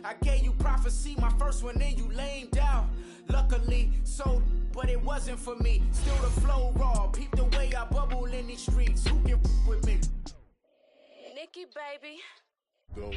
I gave you prophecy, my first one, then you lamed out. Luckily, so, but it wasn't for me. Still the flow raw, peep the way I bubble in these streets. Who can with me? Nikki, baby. Go.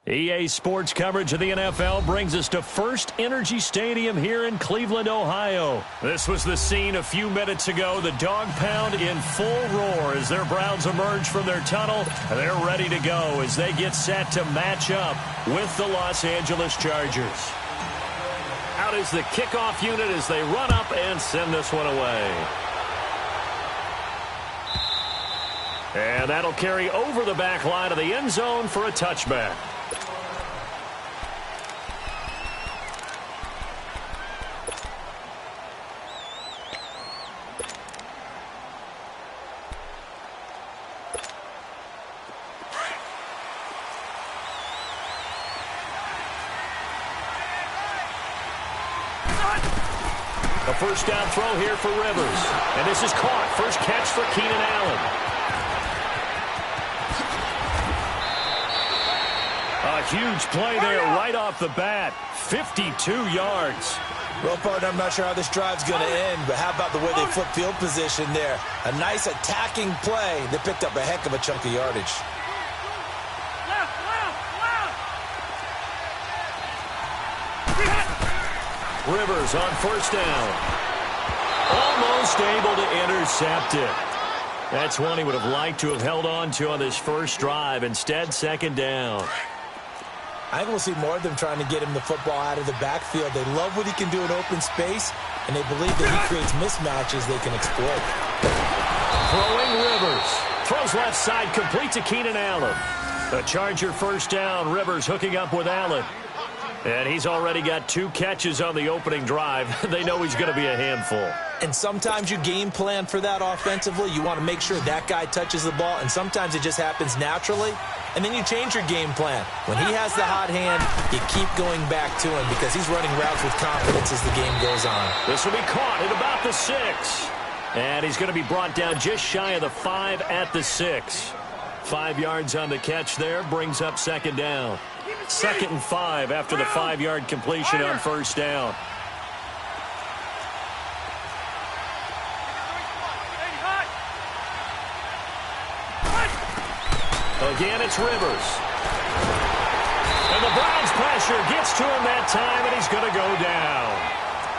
EA Sports coverage of the NFL brings us to First Energy Stadium here in Cleveland, Ohio. This was the scene a few minutes ago. The dog pound in full roar as their Browns emerge from their tunnel. They're ready to go as they get set to match up with the Los Angeles Chargers. Out is the kickoff unit as they run up and send this one away. And that'll carry over the back line of the end zone for a touchback. A first down throw here for Rivers. And this is caught. First catch for Keenan Allen. A huge play there right off the bat. 52 yards. Well, partner, I'm not sure how this drive's going to end, but how about the way they flip field position there? A nice attacking play. They picked up a heck of a chunk of yardage. Rivers on first down. Almost able to intercept it. That's one he would have liked to have held on to on this first drive. Instead, second down. I think we'll see more of them trying to get him the football out of the backfield. They love what he can do in open space, and they believe that he creates mismatches they can exploit. Throwing Rivers. Throws left side, complete to Keenan Allen. The Charger first down. Rivers hooking up with Allen. And he's already got 2 catches on the opening drive. They know he's going to be a handful. And sometimes you game plan for that offensively. You want to make sure that guy touches the ball, and sometimes it just happens naturally. And then you change your game plan. When he has the hot hand, you keep going back to him because he's running routes with confidence as the game goes on. This will be caught at about the 6. And he's going to be brought down just shy of the 5 at the 6. 5 yards on the catch there, brings up second down. 2nd and 5 after the 5-yard completion on first down. Again, it's Rivers. And the Browns pressure gets to him that time, and he's going to go down.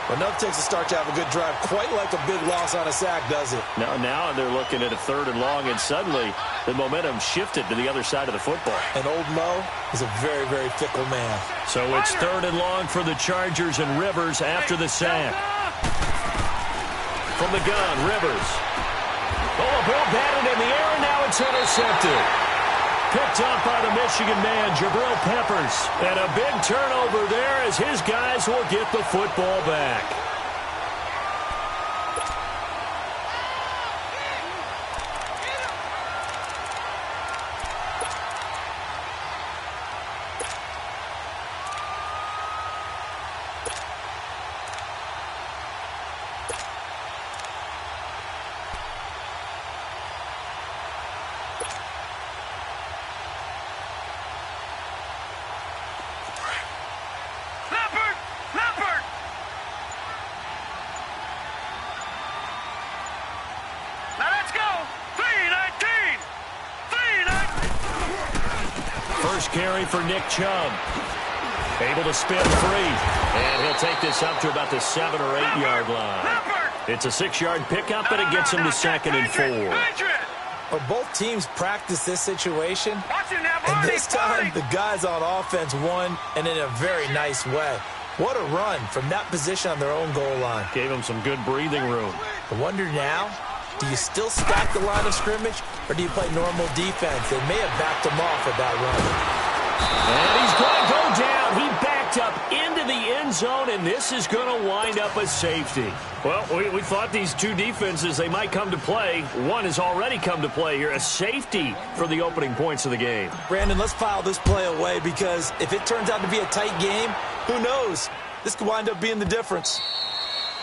Well, enough takes a start to have a good drive, quite like a big loss on a sack, does it? Now they're looking at a 3rd and long, and suddenly the momentum shifted to the other side of the football. And old Mo is a very, very fickle man. So it's 3rd and long for the Chargers and Rivers after the sack. From the gun, Rivers. Oh, a ball batted in the air, and now it's intercepted. Picked up by the Michigan man, Jabril Peppers. And a big turnover there as his guys will get the football back. Carry for Nick Chubb. Able to spin free. And he'll take this up to about the 7 or 8 yard line. It's a 6-yard pickup, and it gets him to 2nd and 4. Well, both teams practice this situation. And this time, the guys on offense won, and in a very nice way. What a run from that position on their own goal line. Gave them some good breathing room. I wonder now, do you still stack the line of scrimmage, or do you play normal defense? They may have backed him off with that run. And he's going to go down. He backed up into the end zone, and this is going to wind up a safety. Well, we thought these two defenses, they might come to play. One has already come to play here, a safety for the opening points of the game. Brandon, let's file this play away, because if it turns out to be a tight game, who knows? This could wind up being the difference.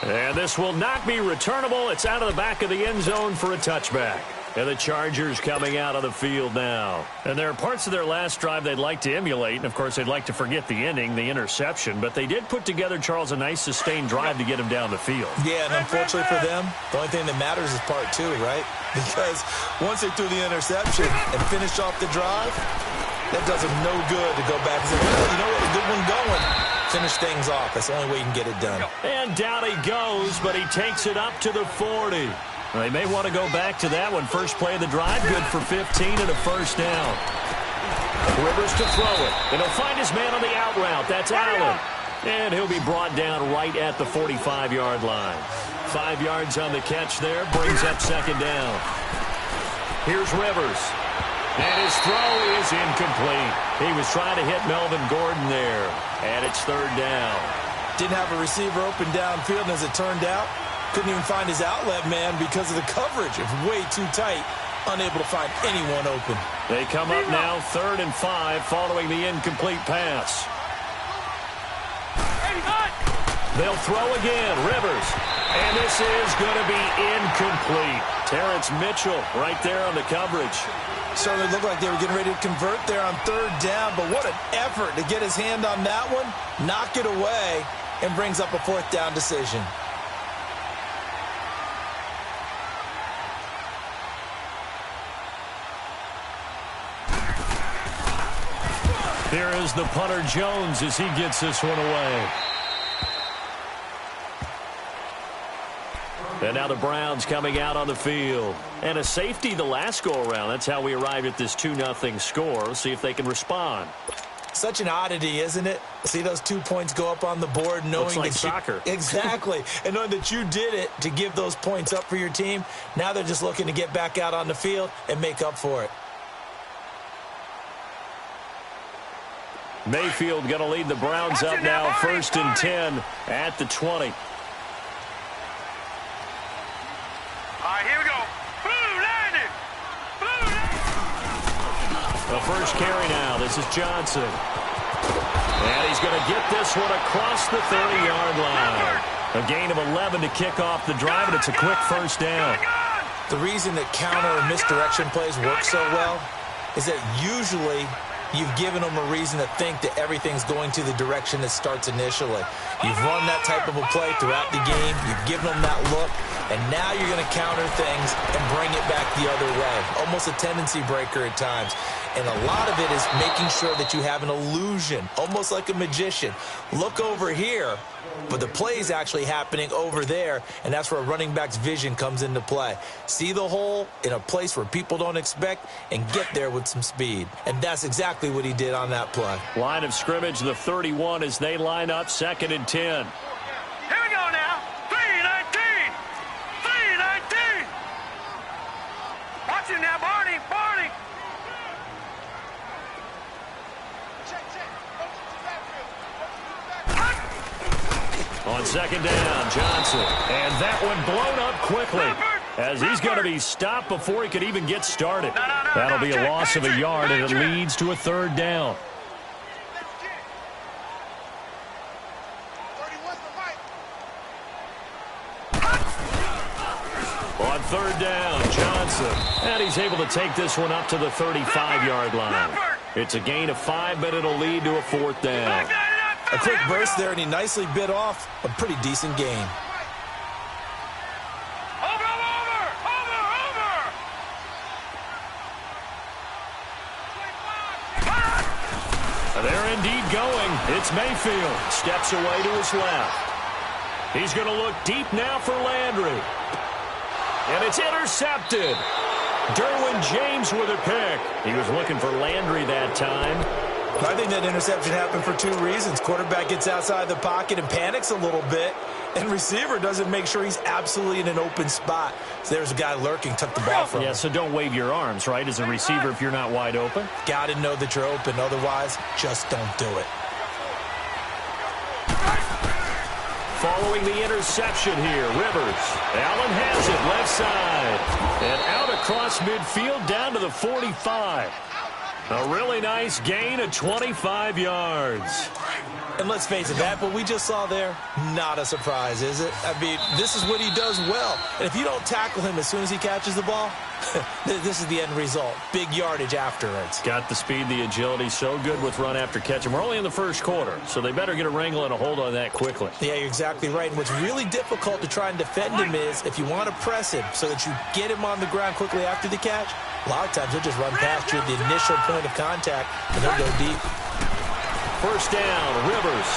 And this will not be returnable. It's out of the back of the end zone for a touchback. And the Chargers coming out on the field now. And there are parts of their last drive they'd like to emulate. And, of course, they'd like to forget the ending, the interception. But they did put together, Charles, a nice sustained drive to get him down the field. Yeah, and unfortunately for them, the only thing that matters is part two, right? Because once they threw the interception and finished off the drive, that does them no good to go back and say, well, you know what, a good one going. Finish things off. That's the only way you can get it done. And down he goes, but he takes it up to the 40. They may want to go back to that one. First play of the drive, good for 15 and a first down. Rivers to throw it. And he'll find his man on the out route. That's Allen. And he'll be brought down right at the 45-yard line. 5 yards on the catch there. Brings up second down. Here's Rivers. And his throw is incomplete. He was trying to hit Melvin Gordon there. And it's third down. Didn't have a receiver open downfield, and as it turned out, couldn't even find his outlet man because of the coverage. It was way too tight. Unable to find anyone open. They come up now, 3rd and 5, following the incomplete pass. They'll throw again, Rivers. And this is going to be incomplete. Terrence Mitchell right there on the coverage. Certainly looked like they were getting ready to convert there on 3rd down, but what an effort to get his hand on that one, knock it away, and brings up a 4th down decision. Here is the punter Jones as he gets this one away. And now the Browns coming out on the field. And a safety the last go-around. That's how we arrived at this 2-0 score. Let's see if they can respond. Such an oddity, isn't it? See those 2 points go up on the board knowing looks like that soccer. Exactly. And knowing that you did it to give those points up for your team. Now they're just looking to get back out on the field and make up for it. Mayfield going to lead the Browns up now, 1st and 10 at the 20. Here we go. Blue landed. The first carry now. This is Johnson. And he's going to get this one across the 30-yard line. A gain of 11 to kick off the drive, and it's a quick first down. The reason that counter and misdirection plays work so well is that usually you've given them a reason to think that everything's going to the direction it starts initially. You've run that type of a play throughout the game. You've given them that look. And now you're going to counter things and bring it back the other way. Almost a tendency breaker at times. And a lot of it is making sure that you have an illusion, almost like a magician. Look over here, but the play is actually happening over there, and that's where a running back's vision comes into play. See the hole in a place where people don't expect and get there with some speed. And that's exactly what he did on that play. Line of scrimmage, the 31 as they line up, 2nd and 10. Here we go now. 3-19. 3-19. Watch it now, Barney. Barney. On 2nd down, Johnson. And that one blown up quickly as he's going to be stopped before he could even get started. That'll be a loss of a yard, and it leads to a 3rd down. On 3rd down, Johnson. And he's able to take this one up to the 35-yard line. It's a gain of 5, but it'll lead to a 4th down. A quick burst there, and he nicely bit off a pretty decent gain. They're indeed going. It's Mayfield. Steps away to his left. He's going to look deep now for Landry. And it's intercepted. Derwin James with a pick. He was looking for Landry that time. I think that interception happened for two reasons. Quarterback gets outside the pocket and panics a little bit, and receiver doesn't make sure he's absolutely in an open spot. So there's a guy lurking, took the ball from him. Yeah, so don't wave your arms, right, as a receiver if you're not wide open. Got to know that you're open. Otherwise, just don't do it. Following the interception here, Rivers. Allen has it left side. And out across midfield down to the 45. A really nice gain of 25 yards. And let's face it, that what we just saw there, not a surprise, is it? I mean, this is what he does well. And if you don't tackle him as soon as he catches the ball, this is the end result. Big yardage afterwards. Got the speed, the agility, so good with run after catch. And we're only in the first quarter, so they better get a wrangle and a hold on that quickly. Yeah, you're exactly right. And what's really difficult to try and defend him is if you want to press him so that you get him on the ground quickly after the catch, a lot of times he'll just run past you at the initial point of contact, and they'll go deep. First down, Rivers.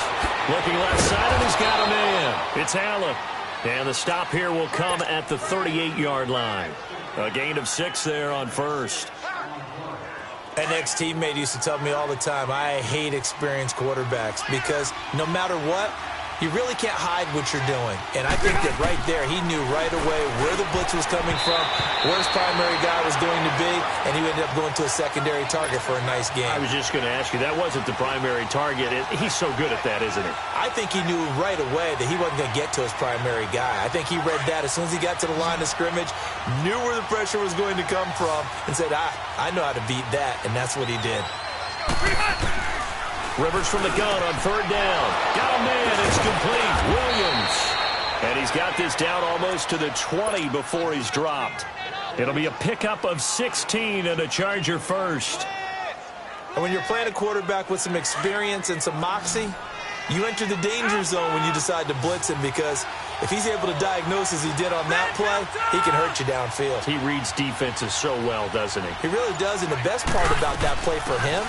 Looking left side, and he's got a man. It's Allen. And the stop here will come at the 38-yard line. A gain of 6 there on first. An ex-teammate used to tell me all the time, I hate experienced quarterbacks because no matter what, you really can't hide what you're doing. And I think that right there, he knew right away where the blitz was coming from, where his primary guy was going to be, and he ended up going to a secondary target for a nice game. I was just going to ask you, that wasn't the primary target. He's so good at that, isn't he? I think he knew right away that he wasn't going to get to his primary guy. I think he read that as soon as he got to the line of scrimmage, knew where the pressure was going to come from, and said, I know how to beat that, and that's what he did. Rivers from the gun on third down. Got a man. It's complete. Williams. And he's got this down almost to the 20 before he's dropped. It'll be a pickup of 16 and a Charger first. And when you're playing a quarterback with some experience and some moxie, you enter the danger zone when you decide to blitz him because if he's able to diagnose as he did on that play, he can hurt you downfield. He reads defenses so well, doesn't he? He really does, and the best part about that play for him,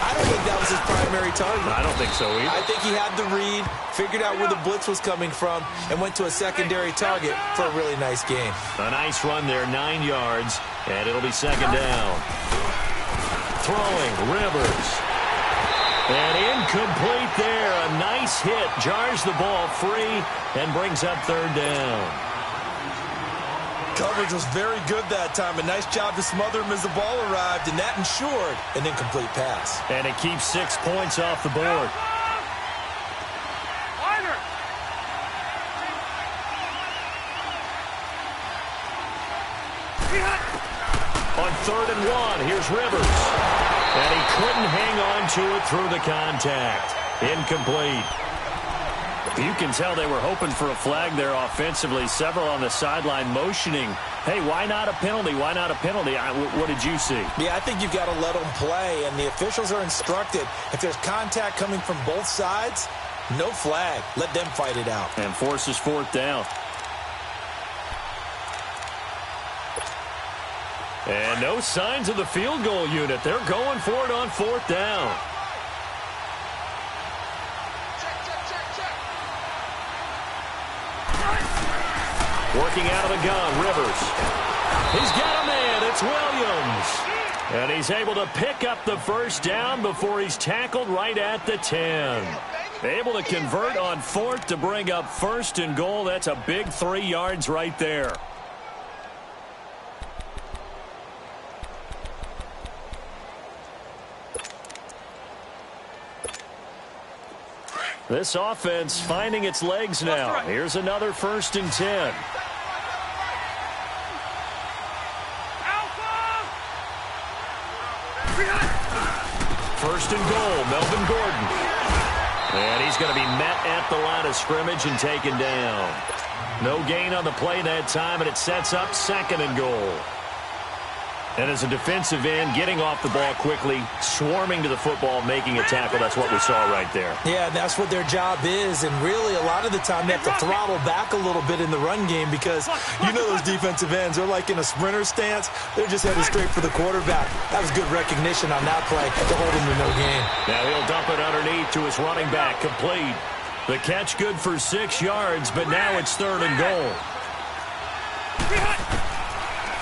I don't think that was his primary target. I don't think so either. I think he had the read, figured out where the blitz was coming from, and went to a secondary target for a really nice game. A nice run there, 9 yards, and it'll be second down. Throwing, Rivers. And incomplete there. A nice hit. Jars the ball free and brings up third down. Coverage was very good that time. A nice job to smother him as the ball arrived, and that ensured an incomplete pass. And it keeps 6 points off the board. On 3rd and 1, here's Rivers. And he couldn't hang on to it through the contact. Incomplete. You can tell they were hoping for a flag there offensively. Several on the sideline motioning, hey, why not a penalty? Why not a penalty? What did you see? Yeah, I think you've got to let them play, and the officials are instructed. If there's contact coming from both sides, no flag. Let them fight it out. And forces 4th down. And no signs of the field goal unit. They're going for it on 4th down. Working out of the gun, Rivers. He's got a man. It's Williams. And he's able to pick up the first down before he's tackled right at the 10. Able to convert on 4th to bring up 1st and goal. That's a big 3 yards right there. This offense finding its legs now. Here's another 1st and 10. First and goal, Melvin Gordon. And he's going to be met at the line of scrimmage and taken down. No gain on the play that time, and it sets up 2nd and goal. And as a defensive end, getting off the ball quickly, swarming to the football, making a tackle, that's what we saw right there. Yeah, and that's what their job is. And really, a lot of the time, they have to throttle back a little bit in the run game because you know those defensive ends, they're like in a sprinter stance. They're just headed straight for the quarterback. That was good recognition on that play to hold him to no gain. Now he'll dump it underneath to his running back, complete. The catch good for 6 yards, but now it's 3rd and goal.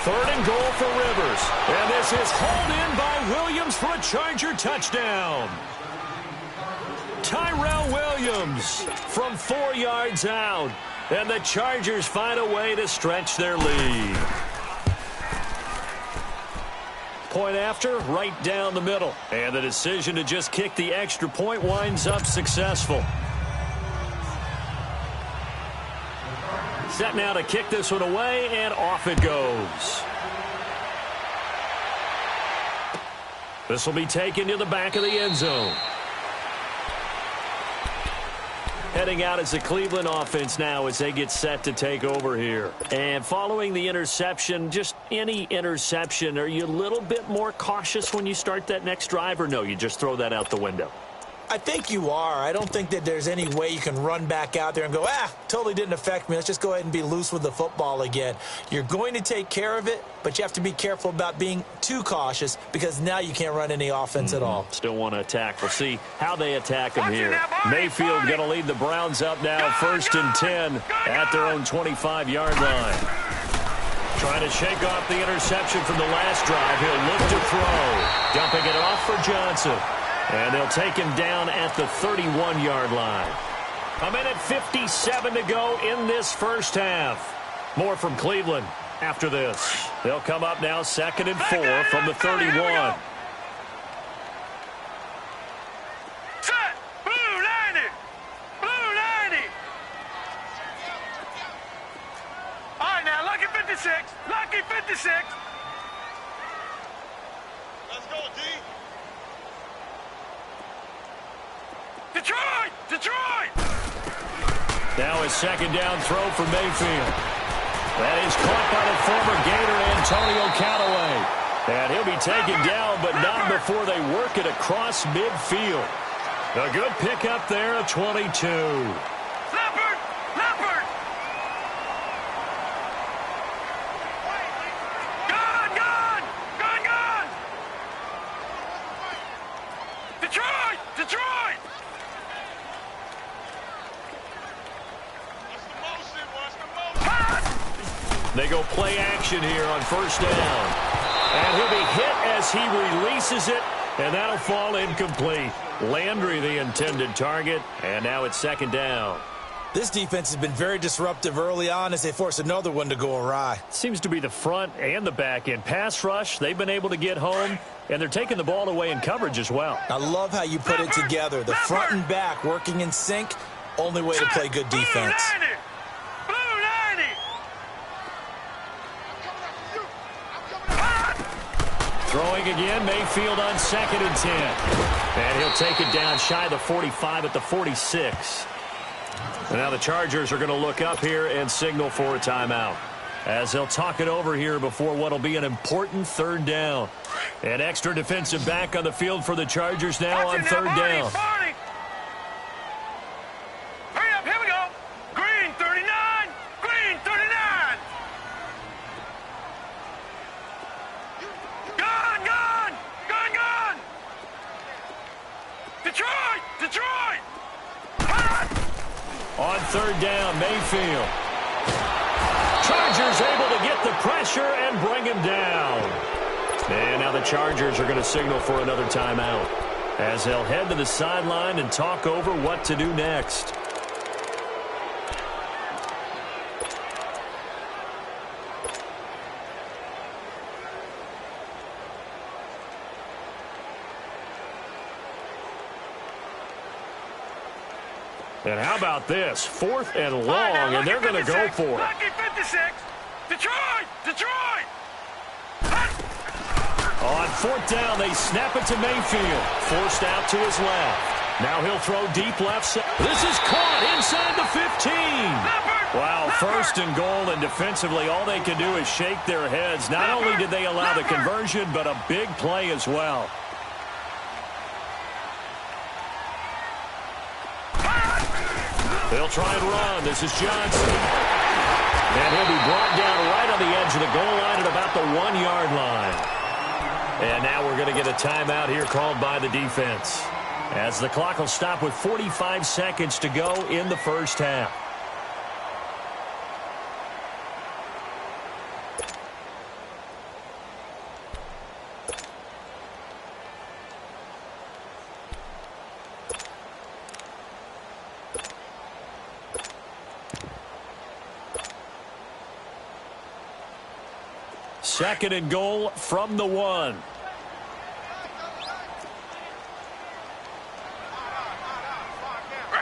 Third and goal for Rivers. And this is hauled in by Williams for a Charger touchdown. Tyrell Williams from 4 yards out. And the Chargers find a way to stretch their lead. Point after, right down the middle. And the decision to just kick the extra point winds up successful. Set now to kick this one away, and off it goes. This will be taken to the back of the end zone. Heading out as the Cleveland offense now as they get set to take over here. And following the interception, just any interception, are you a little bit more cautious when you start that next drive, or no, you just throw that out the window? I think you are. I don't think that there's any way you can run back out there and go, totally didn't affect me. Let's just go ahead and be loose with the football again. You're going to take care of it, but you have to be careful about being too cautious because now you can't run any offense at all. Still want to attack. We'll see how they attack them here. Mayfield going to lead the Browns up now, 1st and 10 at their own 25-yard line. Trying to shake off the interception from the last drive. He'll look to throw. Dumping it off for Johnson. And they'll take him down at the 31-yard line. 1:57 to go in this first half. More from Cleveland after this. They'll come up now 2nd and 4 from the 31. Set. Blue 90. Blue 90. All right, now, lucky 56. Lucky 56. Let's go, D. Detroit! Detroit! Now a 2nd down throw for Mayfield. That is caught by the former Gator Antonio Callaway. And he'll be taken down, but not before they work it across midfield. A good pickup there, a 22. Leopard! Leopard! Gone! Gone! Gone! Gone! Detroit! Detroit! They go play action here on 1st down. And he'll be hit as he releases it, and that'll fall incomplete. Landry, the intended target, and now it's 2nd down. This defense has been very disruptive early on as they force another one to go awry. Seems to be the front and the back end. Pass rush, they've been able to get home, and they're taking the ball away in coverage as well. I love how you put it together. The front and back working in sync, only way to play good defense. Throwing again, Mayfield on 2nd and 10. And he'll take it down shy of the 45 at the 46. And now the Chargers are going to look up here and signal for a timeout, as they'll talk it over here before what will be an important 3rd down. An extra defensive back on the field for the Chargers now on 3rd down. Hurry up, here we go. Green 39, green 39. Gone, gone, gone, gone. Detroit, Detroit. On 3rd down, Mayfield. Chargers able to get the pressure and bring him down. And now the Chargers are going to signal for another timeout, as they'll head to the sideline and talk over what to do next. And how about this? 4th and long, and they're going to go for it. Lucky 56. Detroit! Detroit! On 4th down, they snap it to Mayfield. Forced out to his left. Now he'll throw deep left side. This is caught inside the 15. Wow, 1st and goal, and defensively, all they can do is shake their heads. Not only did they allow the conversion, but a big play as well. They'll try and run. This is Johnson. And he'll be brought down right on the edge of the goal line at about the 1-yard line. And now we're going to get a timeout here called by the defense, as the clock will stop with 45 seconds to go in the first half. 2nd and goal from the 1.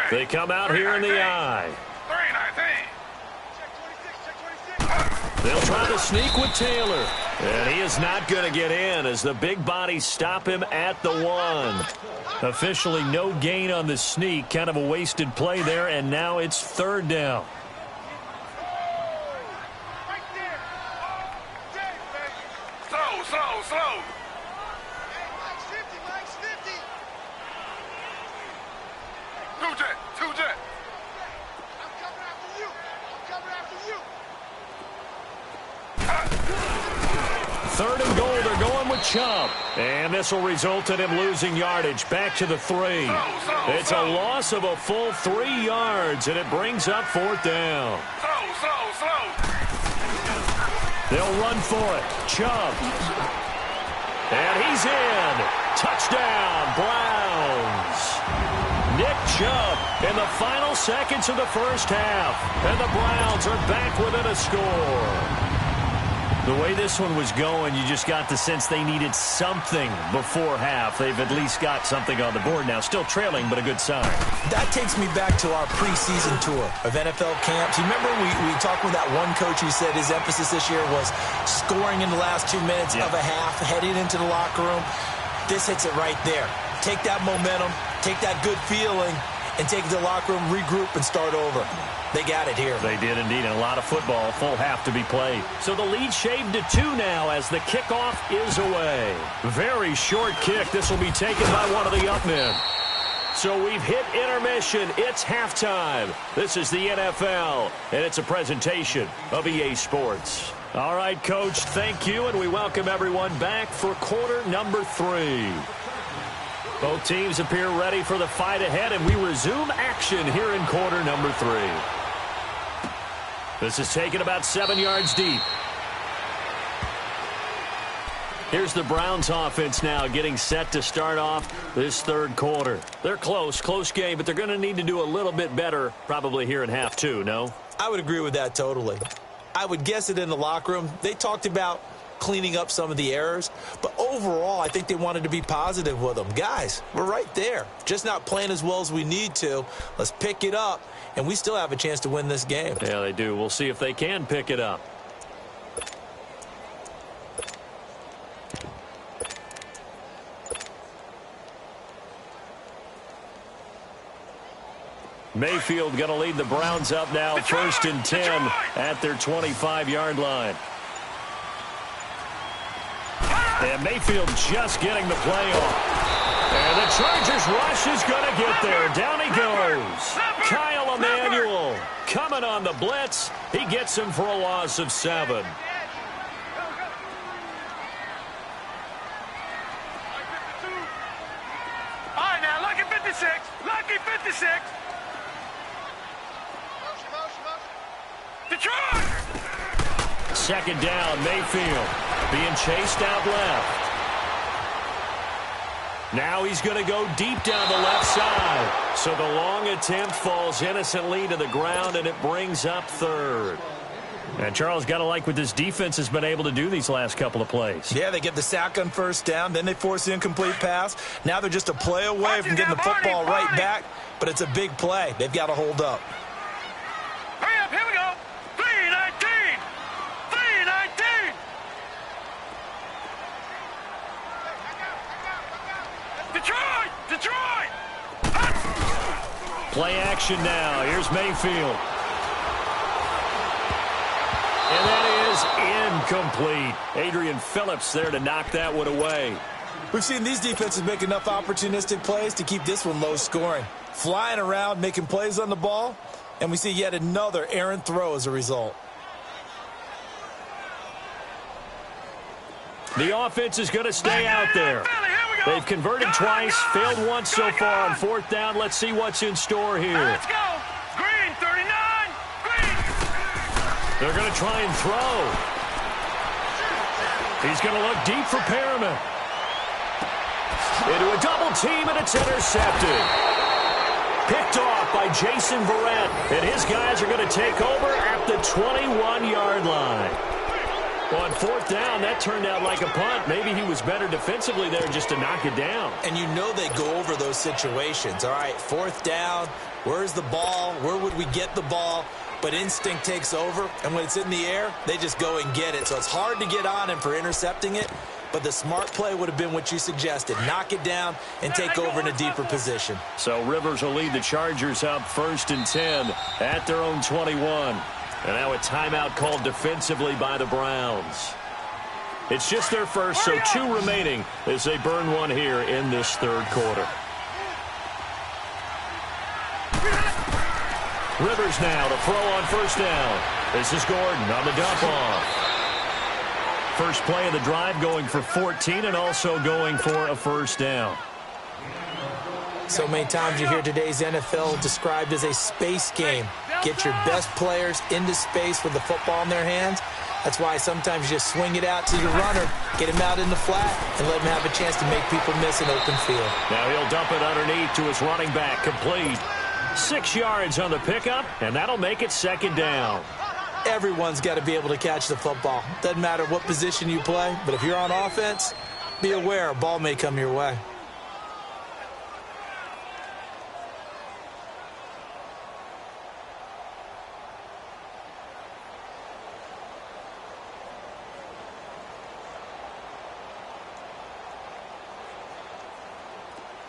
They come out here in the I. They'll try to sneak with Taylor. And he is not going to get in as the big bodies stop him at the 1. Officially no gain on the sneak. Kind of a wasted play there, and now it's 3rd down. Slow. Two jet. I'm coming after you. 3rd and goal, they're going with Chubb. And this will result in him losing yardage. Back to the 3. It's a loss of a full 3 yards, and it brings up 4th down. Slow. They'll run for it. Chubb. And he's in. Touchdown, Browns. Nick Chubb in the final seconds of the first half. And the Browns are back within a score. The way this one was going, you just got the sense they needed something before half. They've at least got something on the board now. Still trailing, but a good sign. That takes me back to our preseason tour of NFL camps. You remember we talked with that one coach who said his emphasis this year was scoring in the last 2 minutes of a half, heading into the locker room. This hits it right there. Take that momentum, take that good feeling, and take it to the locker room, regroup, and start over. They got it here. They did indeed, and a lot of football, full half to be played. So the lead shaved to 2 now as the kickoff is away. Very short kick. This will be taken by one of the up men. So we've hit intermission. It's halftime. This is the NFL, and it's a presentation of EA Sports. All right, Coach, thank you, and we welcome everyone back for quarter number 3. Both teams appear ready for the fight ahead, and we resume action here in quarter number 3. This is taken about 7 yards deep. Here's the Browns offense now getting set to start off this 3rd quarter. They're close game, but they're going to need to do a little bit better probably here in half 2, no? I would agree with that totally. I would guess it in the locker room. They talked about cleaning up some of the errors, but overall I think they wanted to be positive with them. Guys, we're right there, just not playing as well as we need to. Let's pick it up, and we still have a chance to win this game. Yeah, they do. We'll see if they can pick it up. Mayfield going to lead the Browns up now, 1st and 10 at their 25-yard line. And Mayfield just getting the play off. And the Chargers rush is going to get there. Down he goes. Kyle Emanuel coming on the blitz. He gets him for a loss of 7. All right, now, lucky 56. Lucky 56. Detroit! 2nd down, Mayfield being chased out left. Now he's going to go deep down the left side. So the long attempt falls innocently to the ground, and it brings up 3rd. And Charles, got to like what this defense has been able to do these last couple of plays. Yeah, they get the sack on 1st down, then they force the incomplete pass. Now they're just a play away from getting the football right back, but it's a big play. They've got to hold up. Hurry up, here we go. 3-19. 3-19. Detroit! Play action now. Here's Mayfield. And that is incomplete. Adrian Phillips there to knock that one away. We've seen these defenses make enough opportunistic plays to keep this one low scoring. Flying around, making plays on the ball, and we see yet another errant throw as a result. The offense is going to stay out there. They've converted twice, failed once so far on 4th down. Let's see what's in store here. Let's go. Green, 39. Green. They're going to try and throw. He's going to look deep for Perriman. Into a double team, and it's intercepted. Picked off by Jason Verrett, and his guys are going to take over at the 21-yard line. On fourth down, that turned out like a punt. Maybe he was better defensively there just to knock it down. And you know they go over those situations. All right, fourth down, where's the ball? Where would we get the ball? But instinct takes over, and when it's in the air, they just go and get it. So it's hard to get on him for intercepting it, but the smart play would have been what you suggested. Knock it down and take over in a deeper position. So Rivers will lead the Chargers up 1st and 10 at their own 21. And now a timeout called defensively by the Browns. It's just their first, so 2 remaining as they burn one here in this third quarter. Rivers now to throw on first down. This is Gordon on the dump off. First play of the drive going for 14 and also going for a first down. So many times you hear today's NFL described as a space game. Get your best players into space with the football in their hands. That's why sometimes you just swing it out to your runner, get him out in the flat, and let him have a chance to make people miss an open field. Now he'll dump it underneath to his running back, complete. 6 yards on the pickup, and that'll make it second down. Everyone's got to be able to catch the football. Doesn't matter what position you play, but if you're on offense, be aware a ball may come your way.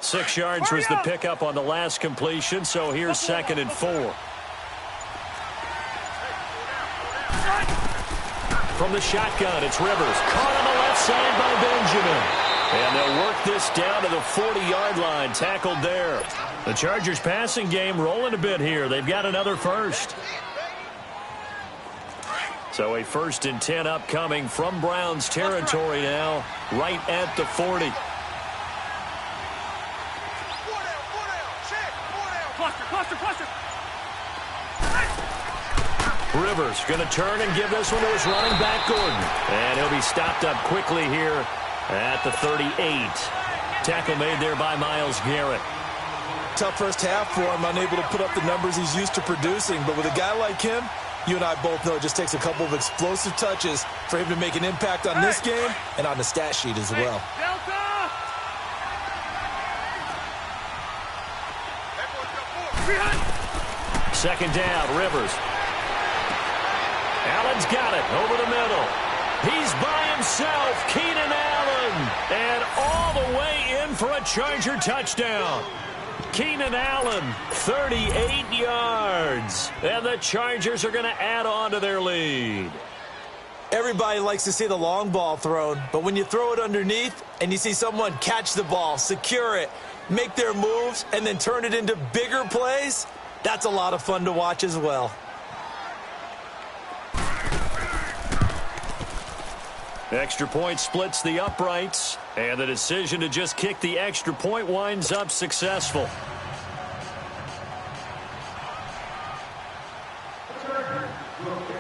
Six yards was the pickup on the last completion, so here's 2nd and 4. From the shotgun, it's Rivers. Caught on the left side by Benjamin. And they'll work this down to the 40-yard line. Tackled there. The Chargers passing game rolling a bit here. They've got another first. So a 1st and 10 upcoming from Browns territory now, right at the 40. Rivers going to turn and give this one to his running back, Gordon. And he'll be stopped up quickly here at the 38. Tackle made there by Myles Garrett. Tough first half for him, unable to put up the numbers he's used to producing. But with a guy like him, you and I both know it just takes a couple of explosive touches for him to make an impact on this game and on the stat sheet as well. Second down, Rivers. Allen's got it over the middle. He's by himself, Keenan Allen. And all the way in for a Charger touchdown. Keenan Allen, 38 yards. And the Chargers are going to add on to their lead. Everybody likes to see the long ball thrown, but when you throw it underneath and you see someone catch the ball, secure it, make their moves, and then turn it into bigger plays, that's a lot of fun to watch as well. Extra point splits the uprights, and the decision to just kick the extra point winds up successful.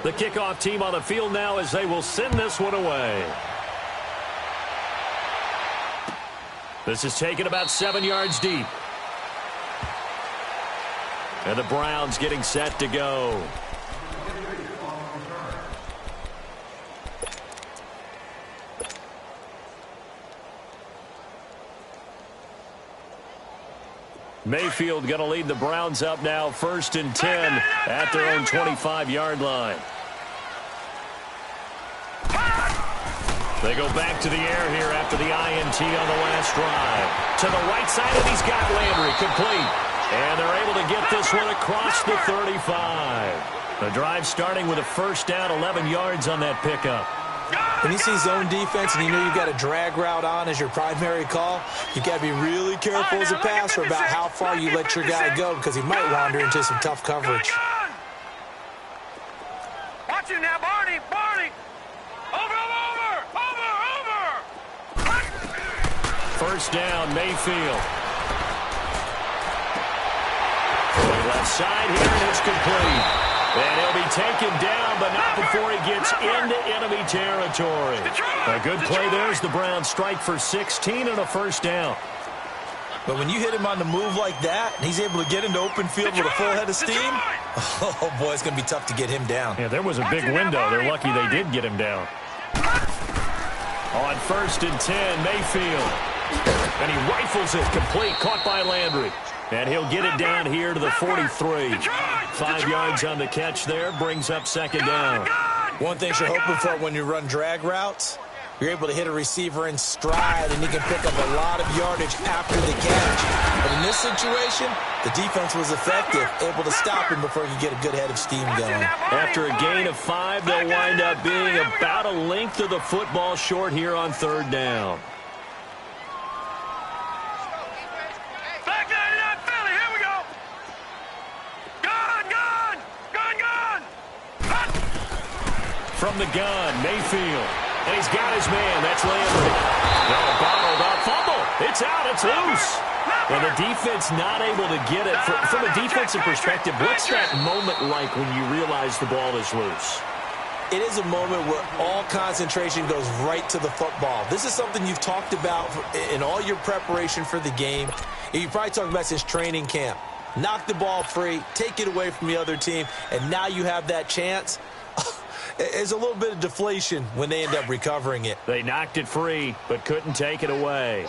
The kickoff team on the field now as they will send this one away. This is taken about 7 yards deep. And the Browns getting set to go. Mayfield going to lead the Browns up now 1st and 10 at their own 25-yard line. They go back to the air here after the INT on the last drive. To the right side, and he's got Landry complete. And they're able to get this one across the 35. The drive starting with a first down, 11 yards on that pickup. When you see zone defense and you know you've got a drag route on as your primary call, you've got to be really careful as a passer about how far you let your guy go because he might wander into some tough coverage. Watch it now, Barney. Over. First down, Mayfield. Left side here, and it's complete. And he'll be taken down, but not before he gets into enemy territory. A good play there as the Browns strike for 16 and a first down. But when you hit him on the move like that, and he's able to get into open field with a full head of steam, oh, boy, it's going to be tough to get him down. Yeah, there was a big window. They're lucky they did get him down. On 1st and 10, Mayfield. And he rifles it complete, caught by Landry. And he'll get it down here to the 43. 5 yards on the catch there, brings up 2nd down. One thing you're hoping for when you run drag routes, you're able to hit a receiver in stride, and he can pick up a lot of yardage after the catch. But in this situation, the defense was effective, able to stop him before he could get a good head of steam going. After a gain of 5, they'll wind up being about a length of the football short here on 3rd down. From the gun, Mayfield. And he's got his man. That's Landry. No, bottled up. Fumble. It's out. It's loose. And the defense not able to get it. From a defensive perspective, what's that moment like when you realize the ball is loose? It is a moment where all concentration goes right to the football. This is something you've talked about in all your preparation for the game. You probably talked about since training camp. Knock the ball free, take it away from the other team, and now you have that chance. There's a little bit of deflation when they end up recovering it. They knocked it free, but couldn't take it away.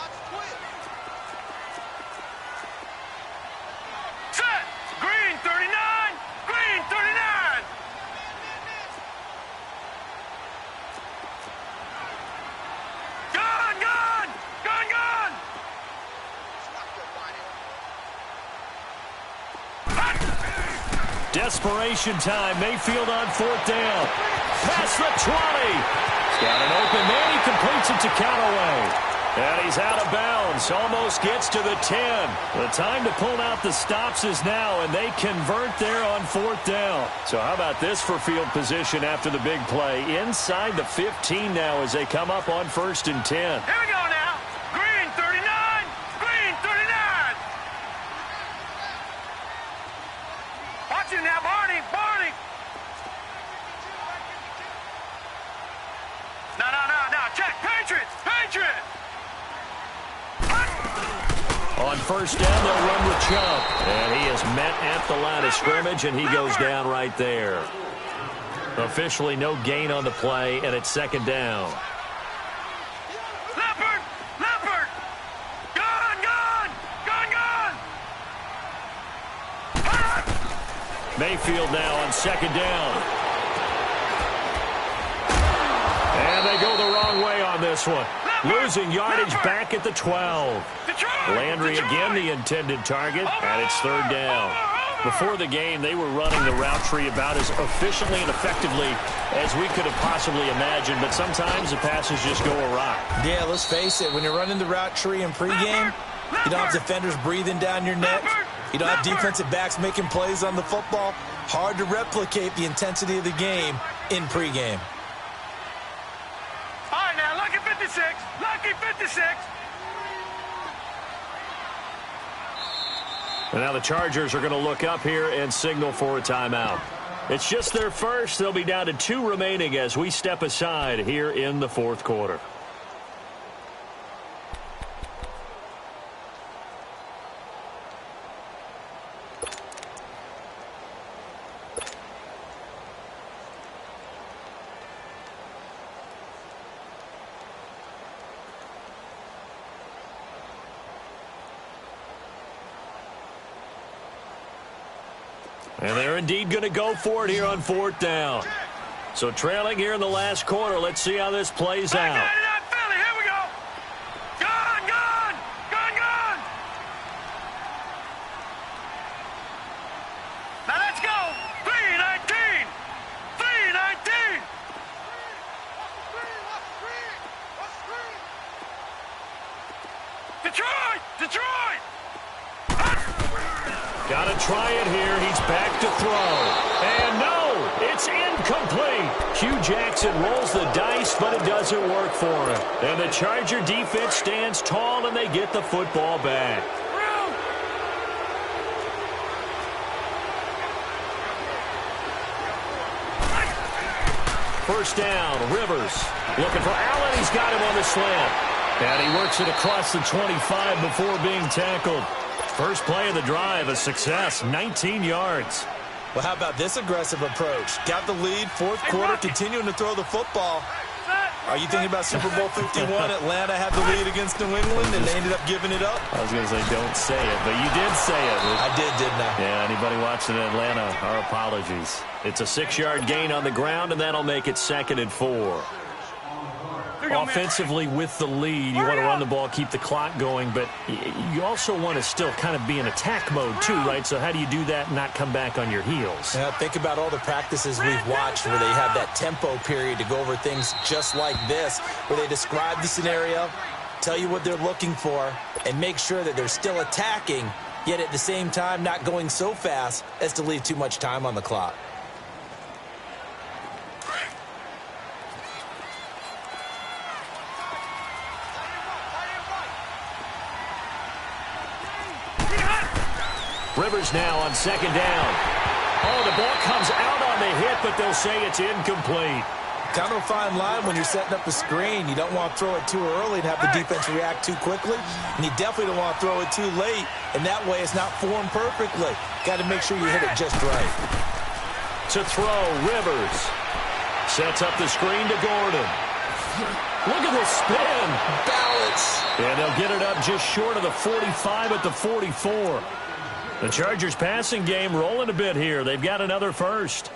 Set! Green 39! Green 39! Gun! Gun! Gun! Gun! Desperation time. Mayfield on 4th down. Past the 20. He's got an open man. He completes it to Callaway. And he's out of bounds. Almost gets to the 10. The time to pull out the stops is now, and they convert there on 4th down. So how about this for field position after the big play? Inside the 15 now as they come up on 1st and 10. Here we go now. Green 39! Green 39! Watch it now, Barney! Barney! No. Check. Patriots! Patriots! On 1st down, they'll run with Chubb. And he is met at the line of scrimmage, and he goes down right there. Officially no gain on the play, and it's 2nd down. Leopard! Leopard! Gun! Gun! Gun! Gun! Mayfield now on 2nd down. And they go the wrong way on this one. Losing yardage back at the 12. Landry again the intended target, and it's 3rd down. Before the game, they were running the route tree about as efficiently and effectively as we could have possibly imagined, but sometimes the passes just go awry. Yeah, let's face it, when you're running the route tree in pregame, you don't have defenders breathing down your neck. You don't have defensive backs making plays on the football. Hard to replicate the intensity of the game in pregame. All right, now, lucky 56. Lucky 56. And now the Chargers are going to look up here and signal for a timeout. It's just their first. They'll be down to 2 remaining as we step aside here in the 4th quarter. And they're indeed going to go for it here on 4th down. So trailing here in the last quarter. Let's see how this plays out. Philly, here we go. Gun, gun, gun, gun. Now let's go. 3-19. 3-19. Detroit, Detroit. Got to try it here. He's back to throw. And no, it's incomplete. Hugh Jackson rolls the dice, but it doesn't work for him. And the Charger defense stands tall, and they get the football back. First down, Rivers. Looking for Allen. He's got him on the slant. And he works it across the 25 before being tackled. First play of the drive, a success, 19 yards. Well, how about this aggressive approach? Got the lead, 4th quarter, continuing to throw the football. Are you thinking about Super Bowl 51? Atlanta had the lead against New England, and they ended up giving it up? I was going to say don't say it, but you did say it. I did, didn't I? Yeah, anybody watching in Atlanta, our apologies. It's a 6-yard gain on the ground, and that'll make it 2nd and 4. Offensively with the lead, you want to run the ball, keep the clock going, but you also want to still kind of be in attack mode too, right? So how do you do that and not come back on your heels? Yeah, think about all the practices we've watched where they have that tempo period to go over things just like this, where they describe the scenario, tell you what they're looking for, and make sure that they're still attacking, yet at the same time not going so fast as to leave too much time on the clock. Rivers now on 2nd down. Oh, the ball comes out on the hit, but they'll say it's incomplete. Kind of a fine line when you're setting up a screen. You don't want to throw it too early and have the defense react too quickly. And you definitely don't want to throw it too late, and that way it's not formed perfectly. Got to make sure you hit it just right. To throw, Rivers. Sets up the screen to Gordon. Look at the spin. Balance. And they'll get it up just short of the 45 at the 44. The Chargers passing game rolling a bit here. They've got another first.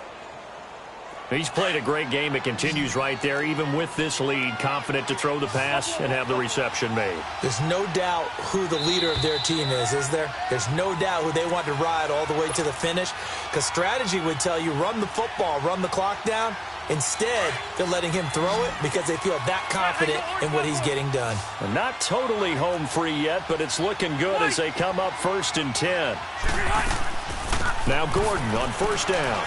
He's played a great game. It continues right there, even with this lead, confident to throw the pass and have the reception made. There's no doubt who the leader of their team is there? There's no doubt who they want to ride all the way to the finish, because strategy would tell you run the football, run the clock down. Instead, they're letting him throw it because they feel that confident in what he's getting done. Well, not totally home free yet, but it's looking good as they come up 1st and 10. Now Gordon on 1st down.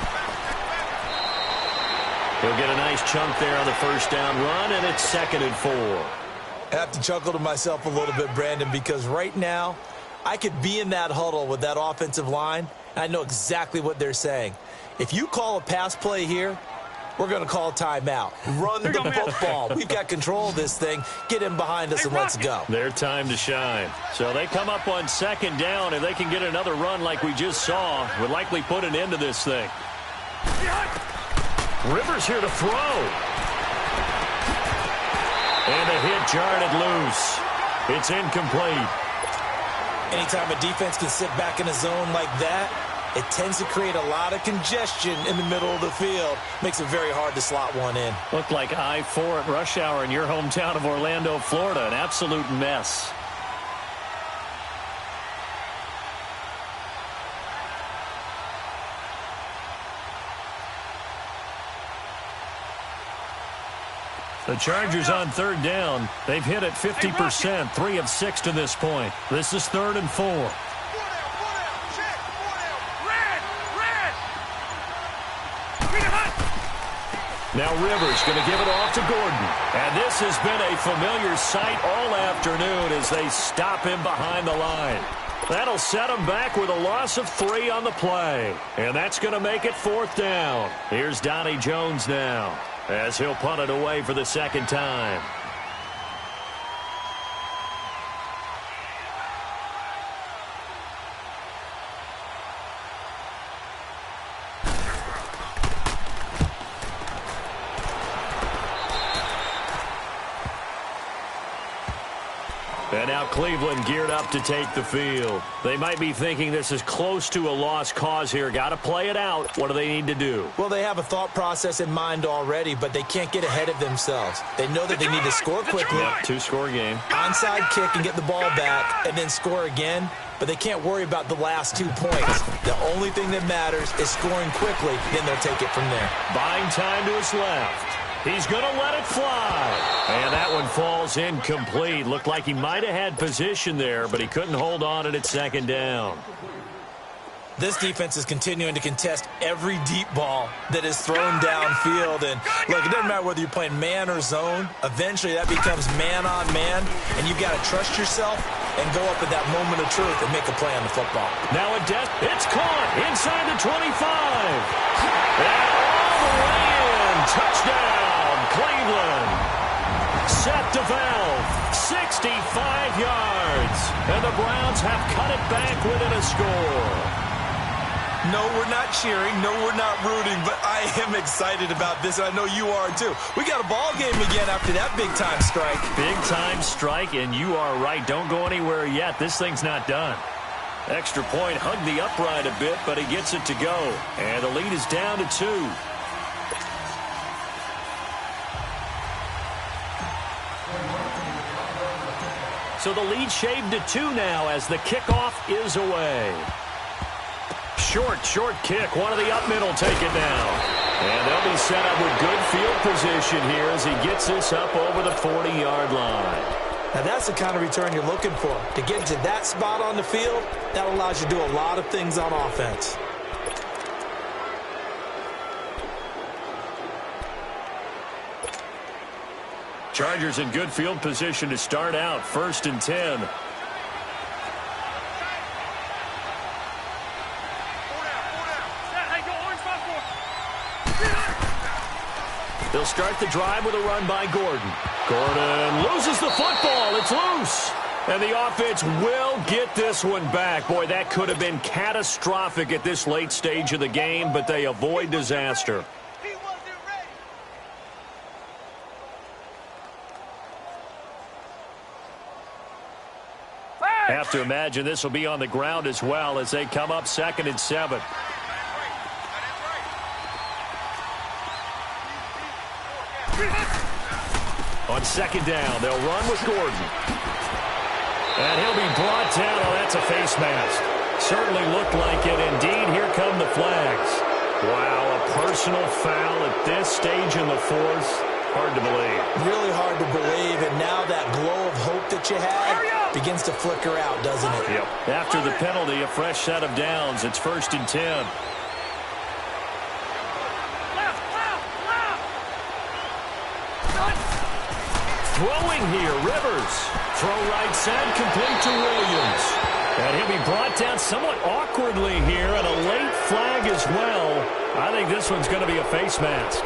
He'll get a nice chunk there on the 1st down run, and it's 2nd and 4. I have to chuckle to myself a little bit, Brandon, because right now I could be in that huddle with that offensive line, and I know exactly what they're saying. If you call a pass play here, we're going to call a timeout. Run the football. We've got control of this thing. Get him behind us and let's go. Their time to shine. So they come up on 2nd down. If they can get another run like we just saw, would likely put an end to this thing. Rivers here to throw. And a hit jarred it loose. It's incomplete. Anytime a defense can sit back in a zone like that, it tends to create a lot of congestion in the middle of the field. Makes it very hard to slot one in. Looked like I-4 at rush hour in your hometown of Orlando, Florida. An absolute mess. The Chargers on 3rd down. They've hit it 50%, 3 of 6 to this point. This is 3rd and 4. Now Rivers going to give it off to Gordon. And this has been a familiar sight all afternoon as they stop him behind the line. That'll set him back with a loss of 3 on the play. And that's going to make it 4th down. Here's Donnie Jones now as he'll punt it away for the 2nd time. And now Cleveland geared up to take the field. They might be thinking this is close to a lost cause here. Got to play it out. What do they need to do? Well, they have a thought process in mind already, but they can't get ahead of themselves. They know that they need to score quickly. Yep, 2-score game. Onside kick and get the ball back and then score again, but they can't worry about the last 2 points. The only thing that matters is scoring quickly, then they'll take it from there. Buying time to his left. He's going to let it fly. And that one falls incomplete. Looked like he might have had position there, but he couldn't hold on it at 2nd down. This defense is continuing to contest every deep ball that is thrown downfield. And look, it doesn't matter whether you're playing man or zone. Eventually that becomes man on man, and you've got to trust yourself and go up at that moment of truth and make a play on the football. Now it's caught inside the 25. And all the way in. Touchdown, Cleveland. Set to valve, 65 yards. And the Browns have cut it back within a score. No, we're not cheering. No, we're not rooting, but I am excited about this. I know you are too. We got a ball game again after that big-time strike. Big-time strike, and you are right. Don't go anywhere yet. This thing's not done. Extra point, hugged the upright a bit, but he gets it to go. And the lead is down to 2. So the lead shaved to 2 now as the kickoff is away. Short kick. One of the up middle take it now. And they'll be set up with good field position here as he gets this up over the 40-yard line. Now that's the kind of return you're looking for. To get to that spot on the field, that allows you to do a lot of things on offense. Chargers in good field position to start out. 1st and 10. They'll start the drive with a run by Gordon. Gordon loses the football. It's loose. And the offense will get this one back. Boy, that could have been catastrophic at this late stage of the game, but they avoid disaster. Have to imagine this will be on the ground as well as they come up 2nd and 7. On 2nd down, they'll run with Gordon. And he'll be brought down. Oh, that's a face mask. Certainly looked like it. Indeed, here come the flags. Wow, a personal foul at this stage in the 4th. Hard to believe. Really hard to believe, and now that glow of hope that you had begins to flicker out, doesn't it? Yep. After the penalty, a fresh set of downs. It's 1st and 10. Throwing here, Rivers. Throw right side, complete to Williams. And he'll be brought down somewhat awkwardly here, and a late flag as well. I think this one's going to be a face mask.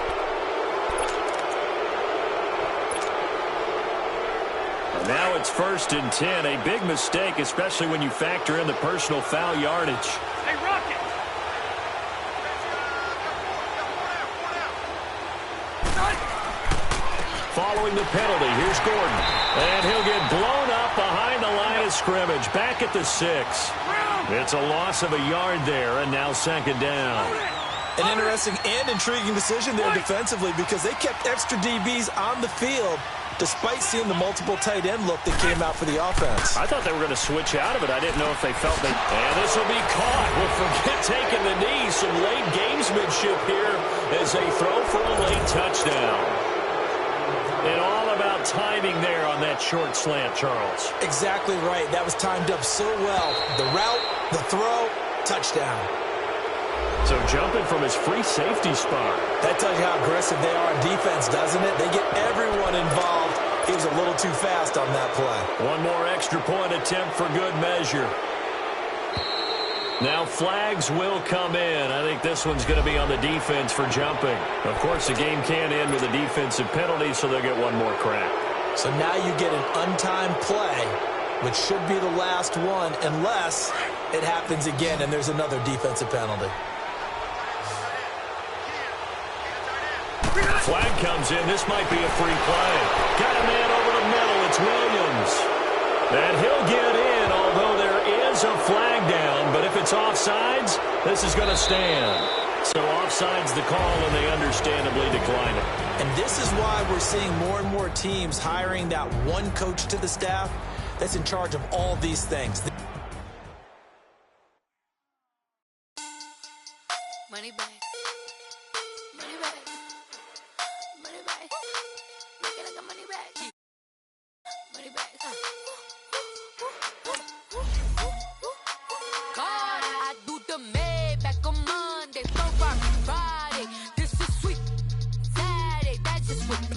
And now it's 1st and 10. A big mistake, especially when you factor in the personal foul yardage. Hey, Rocket! Following the penalty, here's Gordon. And he'll get blown up behind the line of scrimmage. Back at the 6. It's a loss of a yard there, and now 2nd down. An interesting and intriguing decision there defensively because they kept extra DBs on the field despite seeing the multiple tight end look that came out for the offense. I thought they were going to switch out of it. I didn't know if they felt they... And this will be caught. We'll forget taking the knee. Some late gamesmanship here as they throw for a late touchdown. And all about timing there on that short slant, Charles. Exactly right. That was timed up so well. The route, the throw, touchdown. So jumping from his free safety spot. That tells you how aggressive they are on defense, doesn't it? They get everyone involved. He was a little too fast on that play. One more extra point attempt for good measure. Now flags will come in. I think this one's going to be on the defense for jumping. Of course, the game can end with a defensive penalty, so they'll get one more crack. So now you get an untimed play, which should be the last one, unless it happens again and there's another defensive penalty. Flag comes in. This might be a free play. Got a man over the middle. It's Williams. And he'll get in, although there is a flag down. But if it's offsides, this is going to stand. So offside's the call, and they understandably decline it. And this is why we're seeing more and more teams hiring that one coach to the staff that's in charge of all these things. Money back. Money back. Money back. Make it like a money back. Money back. God, I do the Maybach on Monday, Friday. This is sweet. Saturday, that's just with